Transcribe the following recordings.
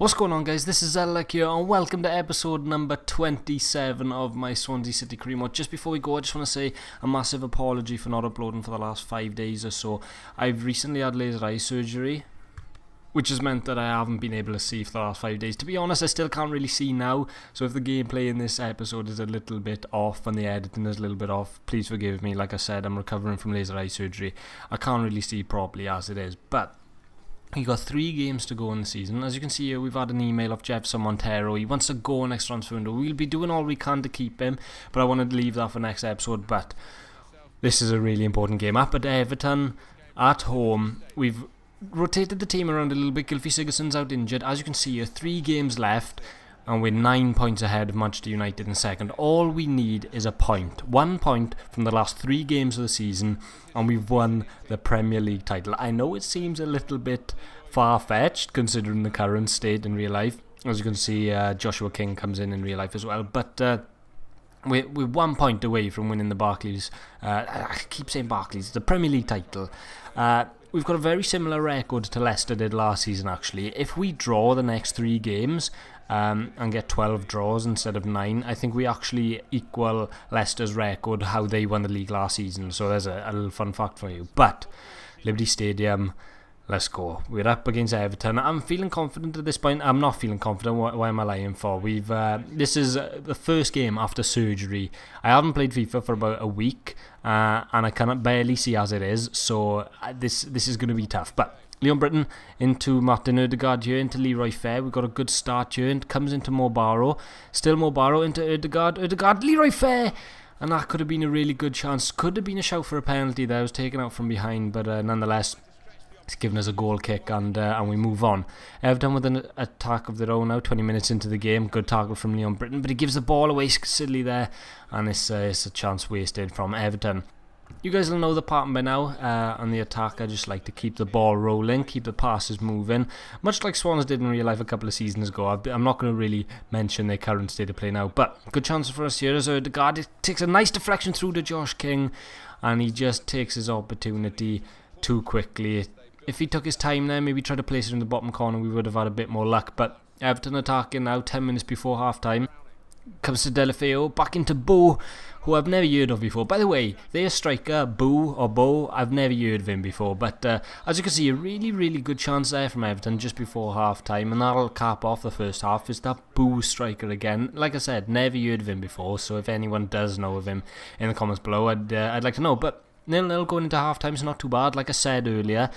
What's going on, guys? This is Alec here, and welcome to episode number 27 of my Swansea City career mode. Just before we go, I just want to say a massive apology for not uploading for the last 5 days or so. I've recently had laser eye surgery, which has meant that I haven't been able to see for the last 5 days. To be honest, I still can't really see now, so if the gameplay in this episode is a little bit off and the editing is a little bit off, please forgive me. Like I said, I'm recovering from laser eye surgery. I can't really see properly as it is, but we've got 3 games to go in the season. As you can see here, we've had an email of Jefferson Montero. He wants to go next transfer window. We'll be doing all we can to keep him, but I wanted to leave that for next episode. But this is a really important game. Up at Everton, at home, we've rotated the team around a little bit. Gylfi Sigurdsson's out injured. As you can see here, 3 games left, and we're 9 points ahead of Manchester United in second. All we need is a point. 1 point from the last 3 games of the season, and we've won the Premier League title. I know it seems a little bit far-fetched considering the current state in real life. As you can see, Joshua King comes in real life as well. But we're 1 point away from winning the Barclays. I keep saying Barclays, the Premier League title. We've got a very similar record to Leicester did last season, actually. If we draw the next 3 games and get 12 draws instead of 9, I think we actually equal Leicester's record, how they won the league last season. So there's a little fun fact for you. But Liberty Stadium, let's go. We're up against Everton. I'm feeling confident at this point. I'm not feeling confident. Why am I lying for? This is the first game after surgery. I haven't played FIFA for about a week, and I cannot barely see as it is. So this is going to be tough. But Leon Britton into Martin Odegaard here, into Leroy Fair. We've got a good start here. And comes into Mobaro. Still Mobaro into Odegaard. Odegaard, Leroy Fair. And that could have been a really good chance. Could have been a shout for a penalty that was taken out from behind. But nonetheless, it's given us a goal kick, and we move on. Everton with an attack of their own now, 20 minutes into the game. Good tackle from Leon Britton, but he gives the ball away silly there, and it's a chance wasted from Everton. You guys will know the pattern by now. On the attack, I just like to keep the ball rolling, keep the passes moving, much like Swans did in real life a couple of seasons ago. I'm not going to really mention their current state of play now, but good chance for us here as Odegaard. It takes a nice deflection through to Josh King, and he just takes his opportunity too quickly. If he took his time there, maybe tried to place it in the bottom corner, we would have had a bit more luck. But Everton attacking now, 10 minutes before half-time. Comes to Delafeo, back into Bo, who I've never heard of before. By the way, their striker, Bo, I've never heard of him before. But as you can see, a really, really good chance there from Everton just before half-time. And that'll cap off the first half. It's that Bo striker again. Like I said, never heard of him before. So if anyone does know of him in the comments below, I'd like to know. But 0-0 going into half-time is not too bad. Like I said earlier,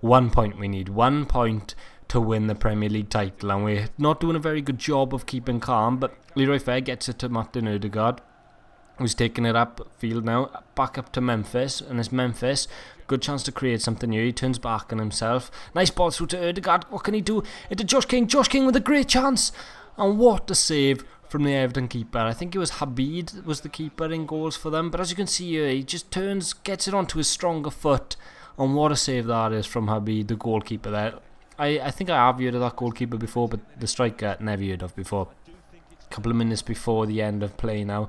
1 point we need. 1 point to win the Premier League title, and we're not doing a very good job of keeping calm. But Leroy Fair gets it to Martin Odegaard, who's taking it upfield now, back up to Memphis, and it's Memphis. Good chance to create something here. He turns back on himself. Nice ball through to Odegaard. What can he do? Into Josh King. Josh King with a great chance, and what a save from the Everton keeper. I think it was Habib was the keeper in goals for them, but as you can see here, he just turns, gets it onto his stronger foot, and what a save that is from Habib, the goalkeeper there. I think I have heard of that goalkeeper before, but the striker never heard of before. A couple of minutes before the end of play now.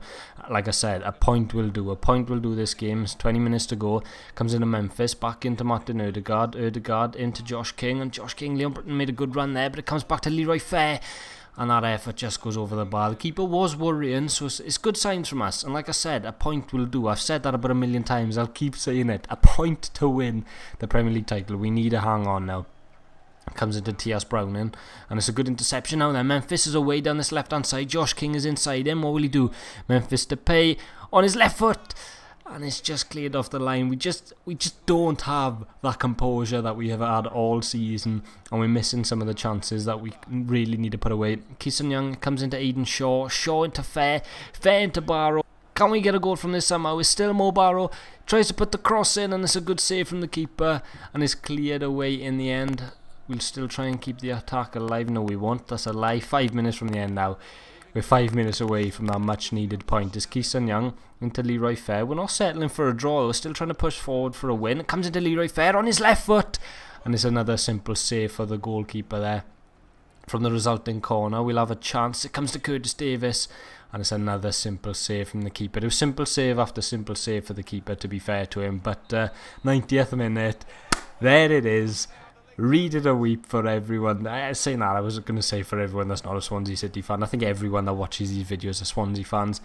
Like I said, a point will do. A point will do this game. It's 20 minutes to go. Comes into Memphis, back into Martin Odegaard. Odegaard into Josh King, and Josh King, Leon Britton made a good run there, but it comes back to Leroy Fair, and that effort just goes over the bar. The keeper was worrying, so it's good signs from us. And like I said, a point will do. I've said that about 1,000,000 times. I'll keep saying it. A point to win the Premier League title. We need to hang on now. Comes into T.S. Browning, and it's a good interception now. Then Memphis is away down this left hand side. Josh King is inside him. What will he do? Memphis to pay on his left foot, and it's just cleared off the line. We just don't have that composure that we have had all season, and we're missing some of the chances that we really need to put away. Keeson Young comes into Aiden Shaw. Shaw into Fair into Barrow. Can we get a goal from this somehow? It's still Mobaro. Tries to put the cross in, and it's a good save from the keeper, and it's cleared away in the end. We'll still try and keep the attack alive. No, we won't. That's a lie. 5 minutes from the end now. We're 5 minutes away from that much needed point. It's Keeson Young into Leroy Fair. We're not settling for a draw. We're still trying to push forward for a win. It comes into Leroy Fair on his left foot, and it's another simple save for the goalkeeper there. From the resulting corner, we'll have a chance. It comes to Curtis Davis, and it's another simple save from the keeper. It was simple save after simple save for the keeper, to be fair to him. But 90th minute, there it is. read it a weep for everyone. Saying that, I was going to say for everyone that's not a Swansea City fan. I think everyone that watches these videos are Swansea fans.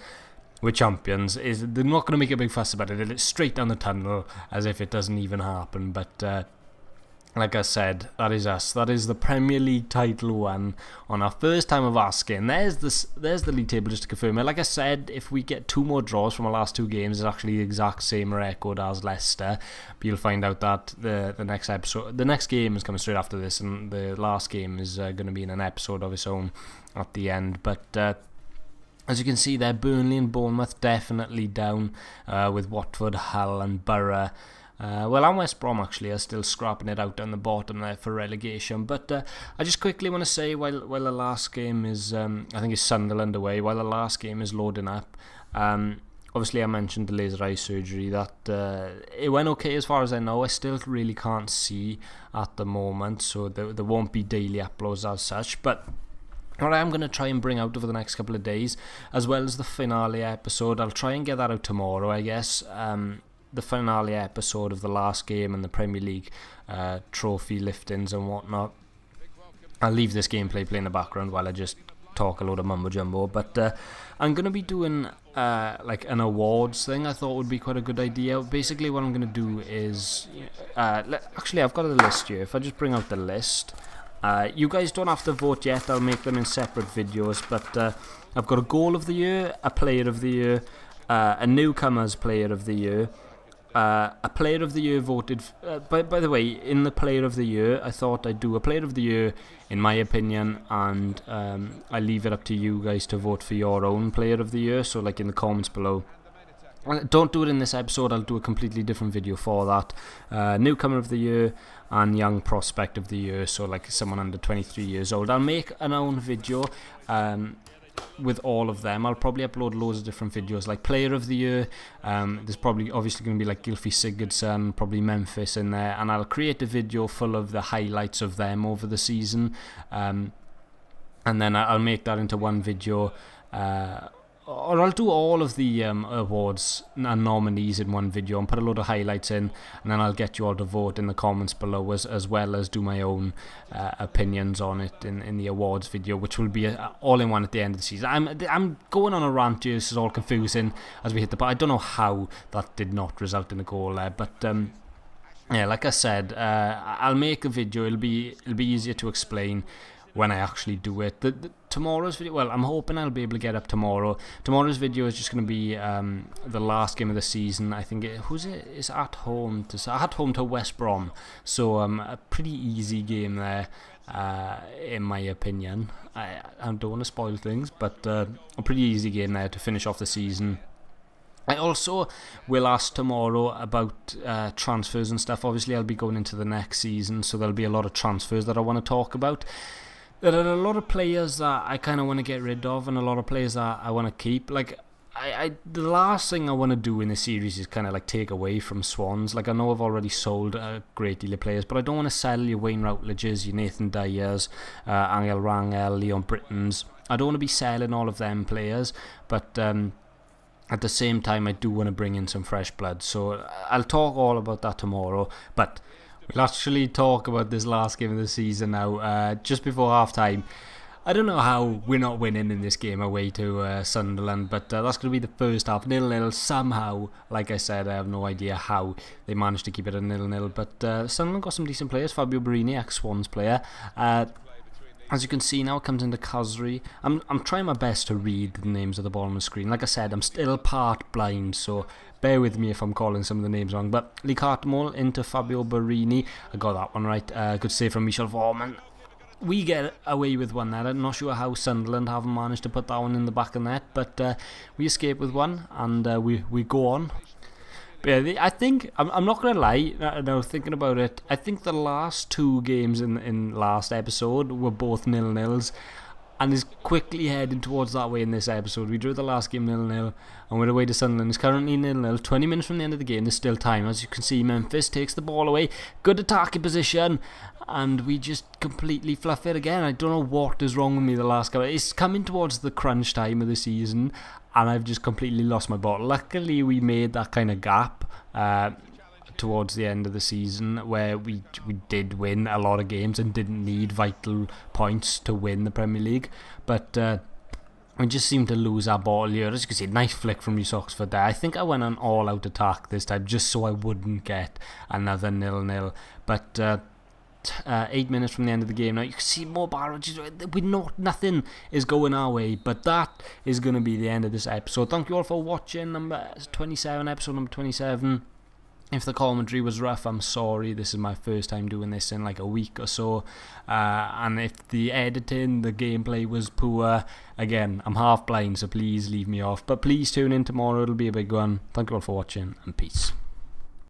We're champions. They're not going to make a big fuss about it. It's straight down the tunnel as if it doesn't even happen. But like I said, that is us. That is the Premier League title won on our first time of asking. There's the league table just to confirm it. Like I said, if we get 2 more draws from our last 2 games, it's actually the exact same record as Leicester. But you'll find out that the next episode, the next game is coming straight after this, and the last game is going to be in an episode of its own at the end. But as you can see there, Burnley and Bournemouth definitely down, with Watford, Hull and Borough. And West Brom actually are still scrapping it out down the bottom there for relegation. But I just quickly want to say, while the last game is, I think it's Sunderland away, while the last game is loading up, obviously I mentioned the laser eye surgery, that it went okay as far as I know. I still really can't see at the moment, so there won't be daily uploads as such. But what I am going to try and bring out over the next couple of days, as well as the finale episode, I'll try and get that out tomorrow, I guess. The finale episode of the last game and the Premier League trophy liftings and whatnot. I'll leave this gameplay play in the background while I just talk a load of mumbo jumbo. But I'm going to be doing like an awards thing. I thought would be quite a good idea. Basically what I'm going to do is actually I've got a list here. If I just bring out the list, you guys don't have to vote yet. I'll make them in separate videos. But I've got a goal of the year, a player of the year, a newcomers player of the year, a player of the year voted. By the way, in the player of the year, I thought I'd do a player of the year in my opinion, and I leave it up to you guys to vote for your own player of the year. So like in the comments below. Don't do it in this episode. I'll do a completely different video for that. Newcomer of the year and young prospect of the year. So like someone under 23 years old. I'll make an own video with all of them. I'll probably upload loads of different videos, like player of the year. There's probably obviously going to be like Gylfi Sigurdsson, probably Memphis in there, and I'll create a video full of the highlights of them over the season, and then I'll make that into one video, or I'll do all of the awards and nominees in one video and put a load of highlights in, and then I'll get you all to vote in the comments below, as well as do my own opinions on it in the awards video, which will be all in one at the end of the season. I'm going on a rant here. This is all confusing as we hit the part. I don't know how that did not result in a goal there, but yeah, like I said, I'll make a video. It'll be easier to explain when I actually do it. Tomorrow's video, well, I'm hoping I'll be able to get up tomorrow. Tomorrow's video is just going to be the last game of the season. I think it's at home to West Brom, so a pretty easy game there, in my opinion. I don't want to spoil things, but a pretty easy game there to finish off the season. I also will ask tomorrow about transfers and stuff. Obviously I'll be going into the next season, so there'll be a lot of transfers that I want to talk about. There are a lot of players that I kind of want to get rid of, and a lot of players that I want to keep. Like, the last thing I want to do in this series is kind of like take away from Swans. Like, I know I've already sold a great deal of players, but I don't want to sell your Wayne Routledges, your Nathan Dyers, Angel Rangel, Leon Brittons. I don't want to be selling all of them players, but at the same time I do want to bring in some fresh blood. So I'll talk all about that tomorrow, but we'll actually talk about this last game of the season now, just before half-time. I don't know how we're not winning in this game away to Sunderland, but that's going to be the first half, 0-0 somehow. Like I said, I have no idea how they managed to keep it at 0-0, but Sunderland got some decent players. Fabio Barini, ex-Swans player. As you can see now, it comes into Khazri. I'm trying my best to read the names at the bottom of the screen. Like I said, I'm still part blind, so bear with me if I'm calling some of the names wrong. But Lee Cartmore into Fabio Barini. I got that one right. Good save from Michel Vorman. We get away with one there. I'm not sure how Sunderland haven't managed to put that one in the back of the net, but we escape with one, and we go on. But yeah, I think, I'm not going to lie, now thinking about it, I think the last 2 games in last episode were both 0-0s, and is quickly heading towards that way in this episode. We drew the last game 0-0, and we're away to Sunderland. It's currently 0-0, 20 minutes from the end of the game. There's still time. As you can see, Memphis takes the ball away, good attacking position, and we just completely fluff it again. I don't know what is wrong with me the last couple. It's coming towards the crunch time of the season, and I've just completely lost my ball. Luckily, we made that kind of gap. towards the end of the season where we did win a lot of games and didn't need vital points to win the Premier League, but we just seemed to lose our ball here. As you can see, nice flick from Reece Oxford there. I think I went on all-out attack this time just so I wouldn't get another 0-0. But 8 minutes from the end of the game now, you can see more barrages. Nothing is going our way, but that is going to be the end of this episode. Thank you all for watching episode number 27. If the commentary was rough, I'm sorry. This is my first time doing this in like a week or so. And if the editing, the gameplay was poor, again, I'm half blind, so please leave me off. But please tune in tomorrow, it'll be a big one. Thank you all for watching, and peace.